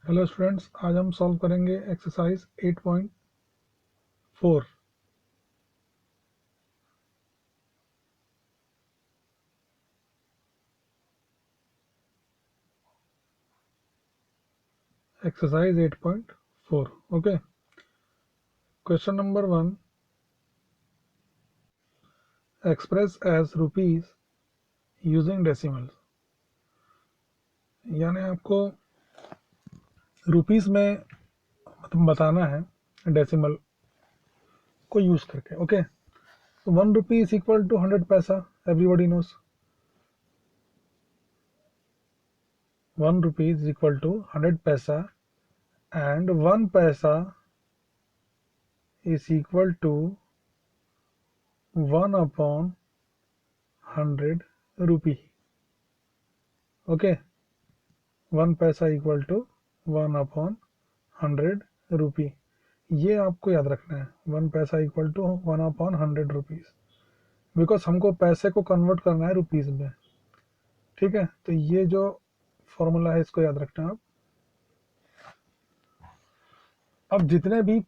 Hello students, आज हम solve करेंगे exercise 8.4। Exercise 8.4। Okay, question number 1, express as rupees using decimals. यानी आपको रुपीस में मतलब बताना है डेसिमल को यूज करके। ओके, तो 1 rupee is equal to 100 paisa, everybody knows. 1 rupee is equal to 100 paisa and 1 paisa is equal to 1/100 rupee. Okay, 1 paisa equal to 1/100 रुपी। ये आपको याद रखना है, 1 paisa equal to 1/100 rupees, because हमको पैसे को कन्वर्ट करना है रुपीज़ में। ठीक है, तो ये जो फॉर्मूला है इसको याद रखना है आप। अब जितने भी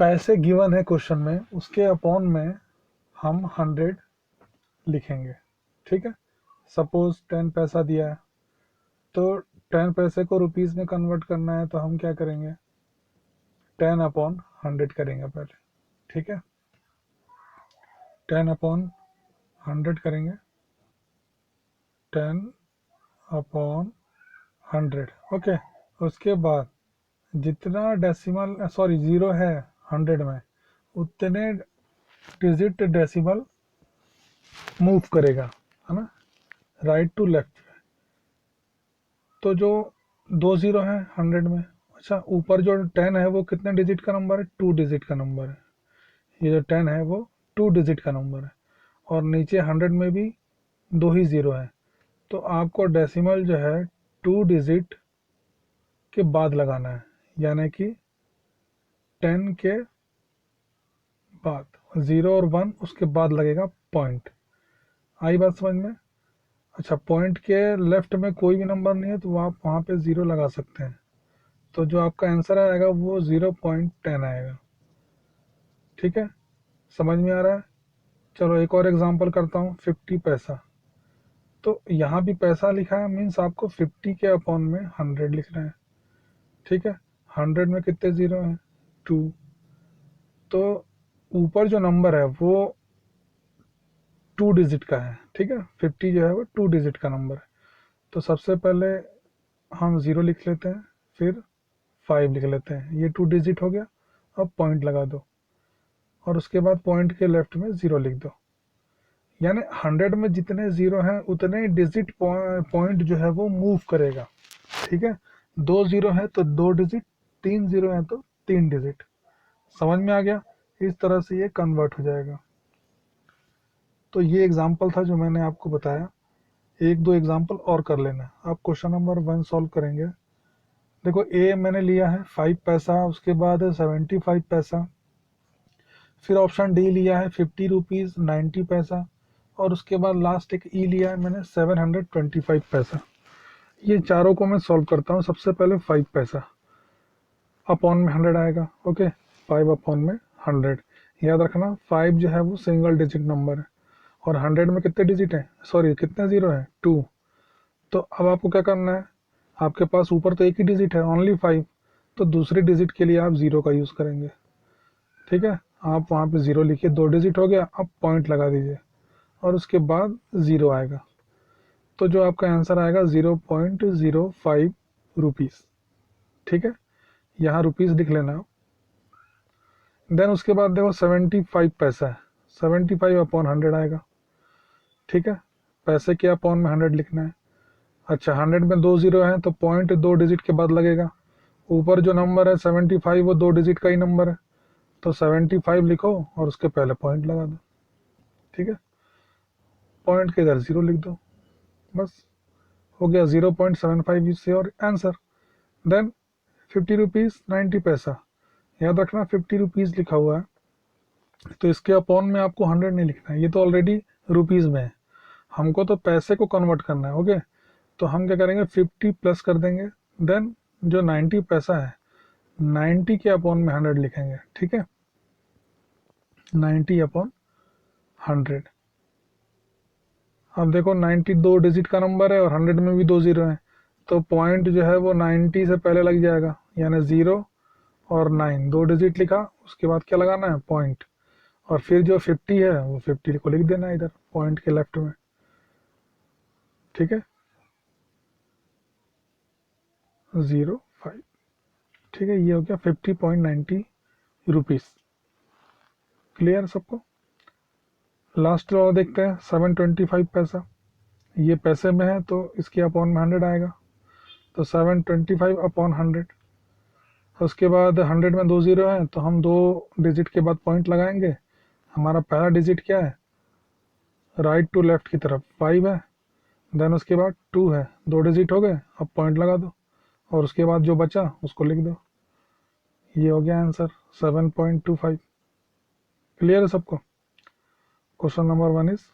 पैसे गिवन है क्वेश्चन में, उसके अपॉन में हम 100 लिखेंगे। ठीक है, सपोज 10 पैसा दिया है, तो 10 पैसे को रुपीज़ में कन्वर्ट करना है, तो हम क्या करेंगे, 10/100 करेंगे पहले। ठीक है, 10/100 करेंगे, 10/100। ओके, उसके बाद जितना डेसिमल सॉरी ज़ीरो है 100 में, उतने डिजिट डेसिमल मूव करेगा, है ना, राइट टू लेफ्ट। तो जो 2 ज़ीरो है 100 में, अच्छा ऊपर जो 10 है वो कितने डिजिट का नंबर है, 2 डिजिट का नंबर है। ये जो 10 है वो 2 डिजिट का नंबर है, और नीचे 100 में भी 2 ही ज़ीरो है। तो आपको डेसिमल जो है 2 डिजिट के बाद लगाना है, यानी कि 10 के बाद 0 और 1, उसके बाद लगेगा पॉइंट। आई बात समझ में? अच्छा, पॉइंट के लेफ्ट में कोई भी नंबर नहीं है तो आप वहाँ पे 0 लगा सकते हैं। तो जो आपका आंसर आएगा वो 0.10 आएगा। ठीक है, समझ में आ रहा है? चलो एक और एग्जांपल करता हूँ, 50 पैसा। तो यहाँ भी पैसा लिखा है, मीन्स आपको 50 के अपॉन में 100 लिखना है। ठीक है, 100 में कितने ज़ीरो हैं, 2। तो ऊपर जो नंबर है वो 2 डिजिट का है। ठीक है, 50 जो है वो 2 डिजिट का नंबर है। तो सबसे पहले हम 0 लिख लेते हैं, फिर 5 लिख लेते हैं, ये 2 डिजिट हो गया। अब पॉइंट लगा दो, और उसके बाद पॉइंट के लेफ्ट में 0 लिख दो। यानी 100 में जितने ज़ीरो हैं उतने डिजिट पॉइंट जो है वो मूव करेगा। ठीक है, 2 ज़ीरो है तो 2 डिजिट, 3 ज़ीरो है तो 3 डिजिट। समझ में आ गया? इस तरह से ये कन्वर्ट हो जाएगा। तो ये एग्जाम्पल था जो मैंने आपको बताया। एक दो एग्जाम्पल और कर लेना। आप क्वेश्चन नंबर 1 सॉल्व करेंगे। देखो, ए मैंने लिया है 5 पैसा, उसके बाद है 75 पैसा, फिर ऑप्शन डी लिया है 50 रुपीज़ 90 पैसा, और उसके बाद लास्ट एक ई लिया है मैंने 725 पैसा। ये चारों को मैं सॉल्व करता हूँ। सबसे पहले 5 पैसा, अपॉन में 100 आएगा। ओके, 5/100। याद रखना 5 जो है वो सिंगल डिजिट नंबर है, और 100 में कितने डिजिट हैं, सॉरी कितने ज़ीरो हैं, 2। तो अब आपको क्या करना है, आपके पास ऊपर तो एक ही डिजिट है, ओनली 5। तो दूसरे डिजिट के लिए आप 0 का यूज़ करेंगे। ठीक है, आप वहाँ पे 0 लिखिए, 2 डिजिट हो गया। अब पॉइंट लगा दीजिए, और उसके बाद 0 आएगा। तो जो आपका आंसर आएगा 0.05 रुपीज़। ठीक है, यहाँ रुपीज़ लिख लेना आप। देन उसके बाद देखो 75 पैसा है, 75/100 आएगा। ठीक है, पैसे के अपॉन में 100 लिखना है। अच्छा, 100 में 2 ज़ीरो हैं तो पॉइंट 2 डिजिट के बाद लगेगा। ऊपर जो नंबर है 75 वो 2 डिजिट का ही नंबर है, तो 75 लिखो और उसके पहले पॉइंट लगा दो। ठीक है, पॉइंट के इधर 0 लिख दो, बस हो गया 0.75 इससे और आंसर। देन 50 रुपीज़ 90 पैसा। याद रखना 50 रुपीज़ लिखा हुआ है, तो इसके अपॉन में आपको 100 नहीं लिखना है, ये तो ऑलरेडी रुपीज़ में है। हमको तो पैसे को कन्वर्ट करना है। ओके, तो हम क्या करेंगे, 50 प्लस कर देंगे, देन जो 90 पैसा है 90 के अपॉन में 100 लिखेंगे, ठीक है, 90 अपॉन 100। अब देखो 90 दो डिजिट का नंबर है और 100 में भी दो जीरो है, तो पॉइंट जो है वो 90 से पहले लग जाएगा, यानी 0 और 9 दो डिजिट लिखा, उसके बाद क्या लगाना है, पॉइंट, और फिर जो 50 है वो 50 को लिख देना है इधर पॉइंट के लेफ्ट में, ठीक है, 05, ठीक है, ये हो गया 50.90 रुपीस। क्लियर सबको। लास्ट वाला देखते हैं 725 पैसा, ये पैसे में है तो इसके अपॉन में 100 आएगा, तो 725 अपॉन 100। उसके बाद 100 में दो जीरो है तो हम दो डिजिट के बाद पॉइंट लगाएंगे। हमारा पहला डिजिट क्या है, राइट टू लेफ्ट की तरफ 5 है, देन उसके बाद 2 है, दो डिजिट हो गए, अब पॉइंट लगा दो और उसके बाद जो बचा उसको लिख दो। ये हो गया आंसर 7.25। क्लियर है सबको। Question number 1 is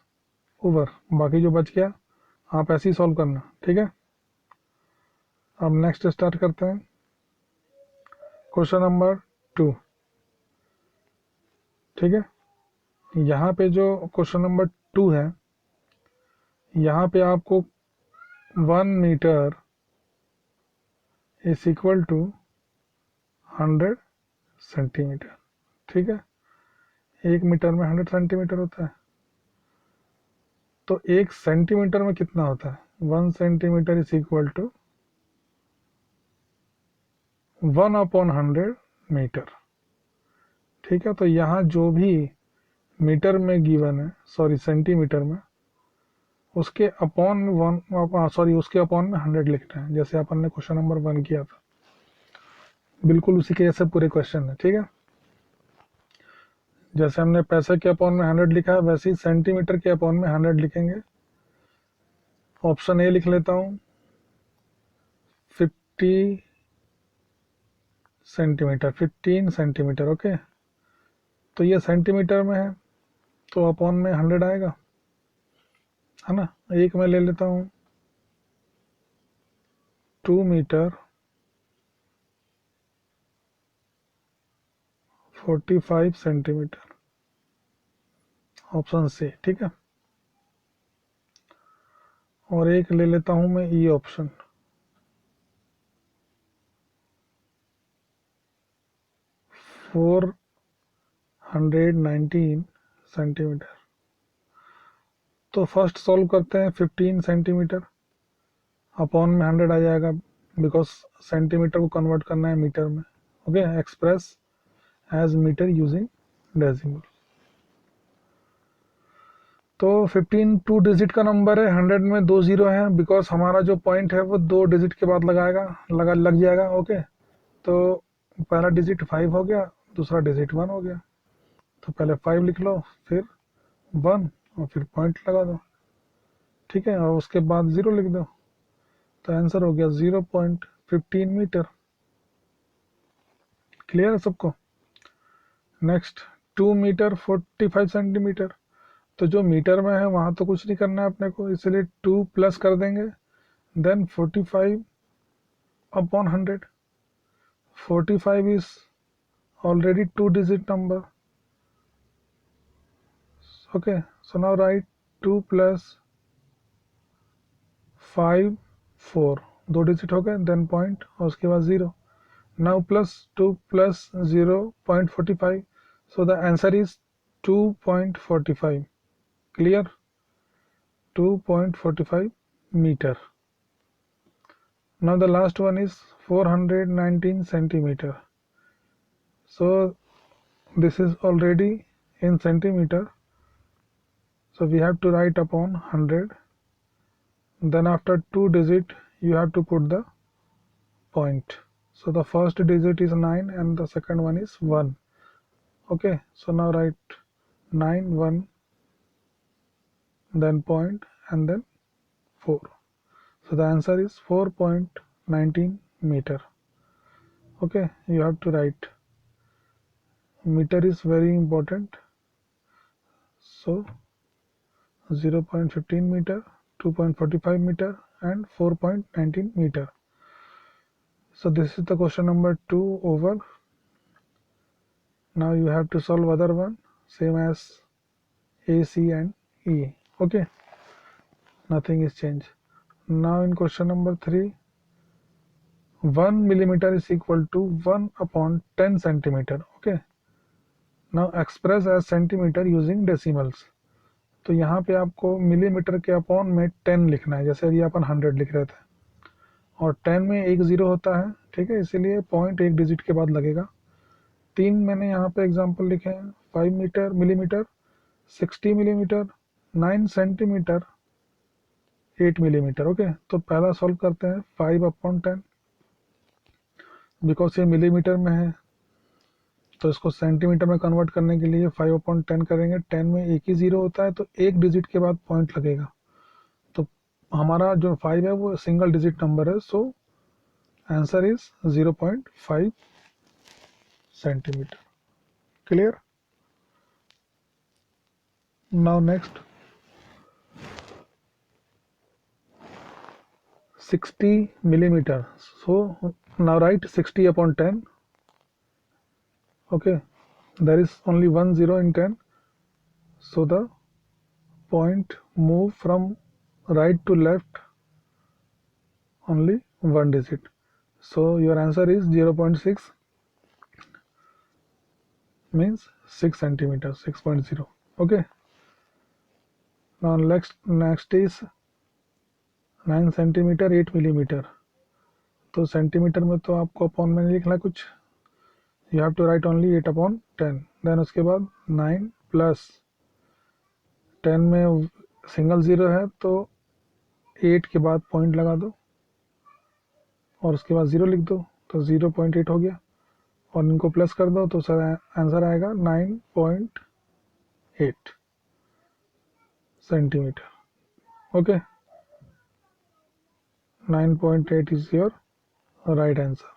over. बाकी जो बच गया आप ऐसे ही सॉल्व करना, ठीक है। अब नेक्स्ट स्टार्ट करते हैं क्वेश्चन नंबर 2, ठीक है। यहाँ पे जो क्वेश्चन नंबर 2 है, यहाँ पे आपको 1 metre is equal to 100 centimetre, ठीक है, 1 मीटर में 100 सेंटीमीटर होता है, तो 1 सेंटीमीटर में कितना होता है, 1 centimetre is equal to 1 upon 100 metre, ठीक है। तो यहाँ जो भी मीटर में गिवन है, सॉरी सेंटीमीटर में, उसके अपॉन में उसके अपॉन में 100 लिखना है, जैसे अपन ने क्वेश्चन नंबर 1 किया था, बिल्कुल उसी के जैसे पूरे क्वेश्चन है, ठीक है। जैसे हमने पैसे के अपॉन में 100 लिखा है, वैसे ही सेंटीमीटर के अपॉन में 100 लिखेंगे। ऑप्शन ए लिख लेता हूँ 50 सेंटीमीटर, 15 सेंटीमीटर, ओके। तो ये सेंटीमीटर में है तो अपॉन में 100 आएगा, है ना। एक मैं ले लेता हूँ 2 मीटर 45 सेंटीमीटर, ऑप्शन सी, ठीक है। और एक ले लेता हूँ मैं ई ऑप्शन 419 सेंटीमीटर। तो फर्स्ट सॉल्व करते हैं 15 सेंटीमीटर, अपॉन में 100 आ जाएगा, बिकॉज सेंटीमीटर को कन्वर्ट करना है मीटर में, okay, express as metre using decimal. तो 15 टू डिजिट का नंबर है, 100 में दो जीरो है, बिकॉज हमारा जो पॉइंट है वो दो डिजिट के बाद लग जाएगा, ओके। तो पहला डिजिट 5 हो गया, दूसरा डिजिट 1 हो गया, तो पहले 5 लिख लो, फिर 1 और फिर पॉइंट लगा दो, ठीक है, और उसके बाद 0 लिख दो, तो आंसर हो गया 0.15 मीटर। क्लियर है सबको। Next 2 metre 45 centimetre. तो जो मीटर में है वहां तो कुछ नहीं करना है अपने को, इसलिए 2 प्लस कर देंगे, then 45 upon 100। 45 is already two digit number, okay. So now right 2 plus 5 4, दो डिजिट हो गए, देन पॉइंट और उसके बाद 0। Now plus 2 plus 0.45, so the answer is 2.45। clear, 2.45 meter। now the last one is 419 centimeter, so this is already in centimeter, so we have to write upon 100, then after two digit you have to put the point, so the first digit is 9 and the second one is 1, okay. So now write 9 1, then point, and then 4. So the answer is 4.19 meter, okay. You have to write, meter is very important, so 0.15 meter, 2.45 meter and 4.19 meter. So this is the question number 2 over. Now you have to solve other one same as A, C and E. Okay, nothing is changed. Now in question number 3, 1 millimeter is equal to 1 upon 10 centimeter. Okay, now express as centimeter using decimals. तो यहाँ पे आपको millimetre के upon में 10 लिखना है, जैसे अभी अपन 100 लिख रहे थे और 10 में एक जीरो होता है, ठीक है, इसीलिए पॉइंट एक डिजिट के बाद लगेगा। 3 मैंने यहाँ पे एग्जांपल लिखे हैं, 5 metre millimetre, 60 millimetre, 9 centimetre, 8 millimetre. Okay, तो पहला सॉल्व करते हैं 5 अपॉन 10, बिकॉज ये मिलीमीटर में है तो इसको सेंटीमीटर में कन्वर्ट करने के लिए 5 अपॉन 10 करेंगे। 10 में एक ही जीरो होता है तो एक डिजिट के बाद पॉइंट लगेगा। तो हमारा जो 5 है वो सिंगल डिजिट नंबर है, so answer is 0.5 centimetre. Clear? Now next 60 millimeter. So now write 60 upon 10. Okay, there is only one zero in 10, so the point move from right to left only one digit. So your answer is 0.6, means 6 centimeters, 6.0. Okay, now next is 9 centimeter 8 millimeter. तो centimetre में तो आपको upon में नहीं लिखना कुछ, you have to write only 8 upon 10. Then उसके बाद 9 प्लस 10 में सिंगल ज़ीरो है तो 8 के बाद पॉइंट लगा दो और उसके बाद ज़ीरो लिख दो, तो 0.8 हो गया और इनको प्लस कर दो तो सर आंसर आएगा 9.8 centimetre. Okay, 9.8 is your right answer.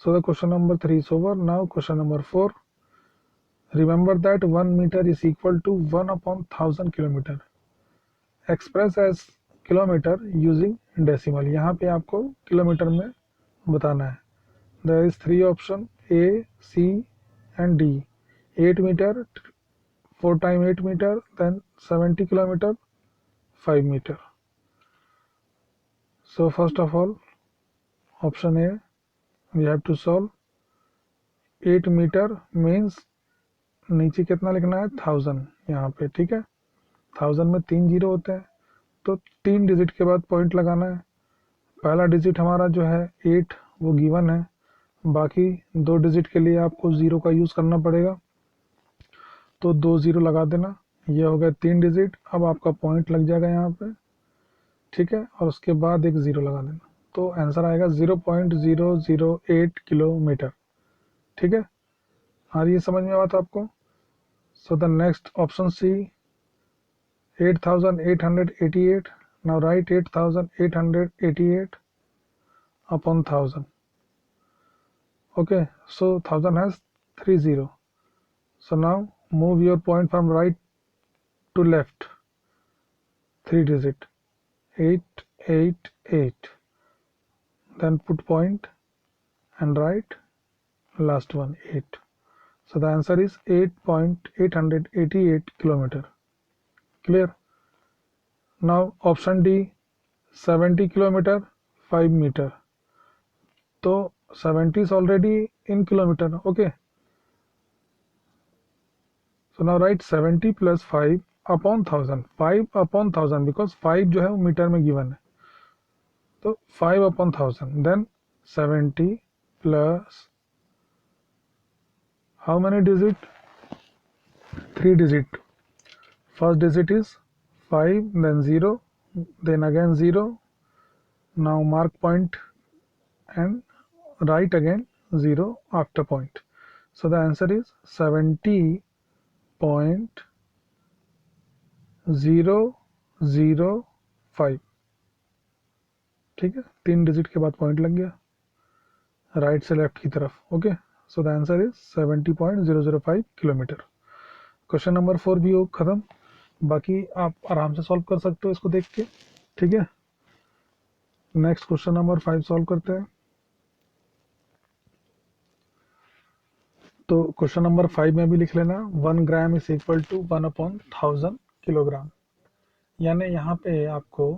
So the question number 3 is over. Now question number 4. Remember that 1 meter is equal to 1 upon 1000 kilometer. Express as kilometre using decimal. यहाँ पे आपको kilometre में बताना है। There is 3 option A, C and D. 8 metre, 4 time 8 metre, then 70 kilometre, 5 metre. So first of all option A we have to solve. 8 metre means नीचे कितना लिखना है 1000 यहाँ पे, ठीक है। 1000 में 3 जीरो होते हैं तो 3 डिजिट के बाद पॉइंट लगाना है। पहला डिजिट हमारा जो है 8 वो गिवन है, बाकी 2 डिजिट के लिए आपको ज़ीरो का यूज़ करना पड़ेगा, तो 2 ज़ीरो लगा देना। ये हो गया 3 डिजिट। अब आपका पॉइंट लग जाएगा यहाँ पे, ठीक है, और उसके बाद एक ज़ीरो लगा देना, तो आंसर आएगा 0.008 किलोमीटर। ठीक है, आ रही है समझ में बात आपको? So the next option C, 8888। now write 8888 upon 1000. Okay, so 1000 has 3 0. So now move your point from right to left, 3 digit, 888, then put point and write last one 8. So the answer is 8.888 kilometer. Clear? Now option D, 70 kilometer, 5 meter. So 70 is already in kilometer. Okay, so now write 70 plus 5 upon 1000, 5 upon 1000, because 5 जो है वो metre में given है, तो 5 upon 1000, then 70 plus how many digit? 3 digit. First digit is 5, then 0, then again 0. Now mark point and write again 0 after point. So the answer is 70.005. ठीक है, 3 digit के बाद पॉइंट लग गया राइट से लेफ्ट की तरफ। Okay, so the answer is 70.005 kilometre. Question number 4 भी हो खत्म, बाकी आप आराम से सॉल्व कर सकते हो इसको देख के। ठीक है, नेक्स्ट क्वेश्चन नंबर 5 सॉल्व करते हैं। तो क्वेश्चन नंबर 5 में भी लिख लेना 1 gram is equal to 1/1000 kilogram, यानी यहाँ पे आपको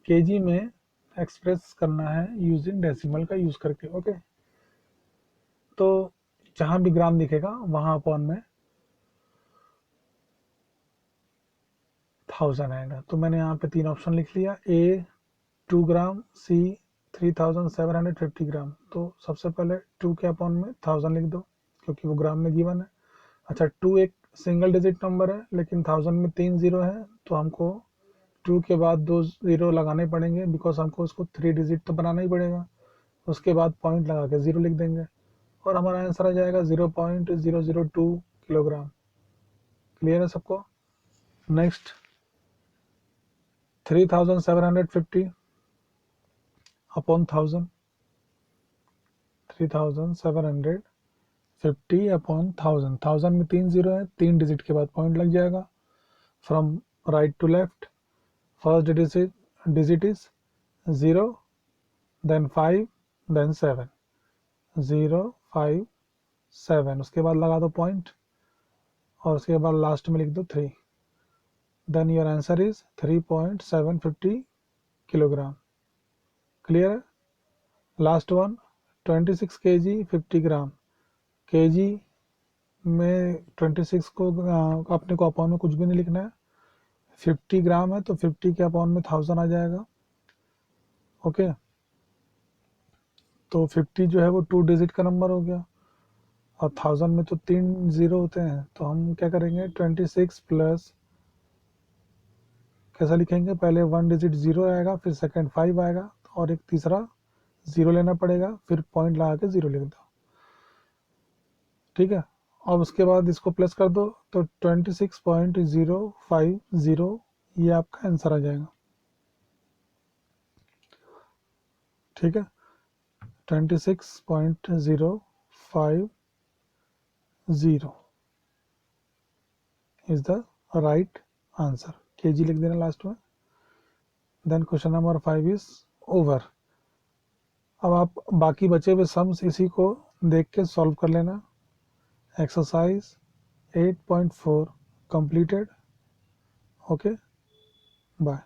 केजी में एक्सप्रेस करना है यूजिंग डेसिमल का यूज करके। ओके, तो जहां भी ग्राम दिखेगा वहां अपॉन में 1000 आएगा। तो मैंने यहाँ पे 3 ऑप्शन लिख लिया, ए 2 ग्राम, सी 3750 ग्राम। तो सबसे पहले 2 के अपॉन में 1000 लिख दो क्योंकि वो ग्राम में गिवन है। अच्छा, 2 एक सिंगल डिजिट नंबर है लेकिन 1000 में 3 जीरो है, तो हमको 2 के बाद 2 जीरो लगाने पड़ेंगे बिकॉज हमको उसको 3 डिजिट तो बनाना ही पड़ेगा। उसके बाद पॉइंट लगा के 0 लिख देंगे और हमारा आंसर आ जाएगा 0.002 किलोग्राम। क्लियर है सबको? Next 3750 upon 1000, 3750 upon 1000। 1000 में 3 जीरो है, 3 डिजिट के बाद पॉइंट लग जाएगा। From right to left, first digit is 0, then 5, then 7, 0 5 7, उसके बाद लगा दो पॉइंट और उसके बाद लास्ट में लिख दो 3, then your answer is 3.750 kilogram. Clear है? Last one 26 kg 50 gram. KG में 26 को अपने को अपॉन में कुछ भी नहीं लिखना है, 50 ग्राम है तो 50 के अपॉन में 1000 आ जाएगा। ओके, तो 50 जो है वो 2 डिजिट का नंबर हो गया और 1000 में तो 3 जीरो होते हैं, तो हम क्या करेंगे 26 प्लस कैसा लिखेंगे, पहले 1 डिजिट 0 आएगा, फिर सेकंड 5 आएगा और एक तीसरा 0 लेना पड़ेगा, फिर पॉइंट लगा के 0 लिख दो। ठीक है, अब उसके बाद इसको प्लस कर दो तो 26.050 ये आपका आंसर आ जाएगा। ठीक है, 26.050 is the right answer. KG लिख देना लास्ट में। Then question number 5 is over. अब आप बाकी बचे हुए सम्स इसी को देख के सॉल्व कर लेना। Exercise 8.4 completed. Okay, bye.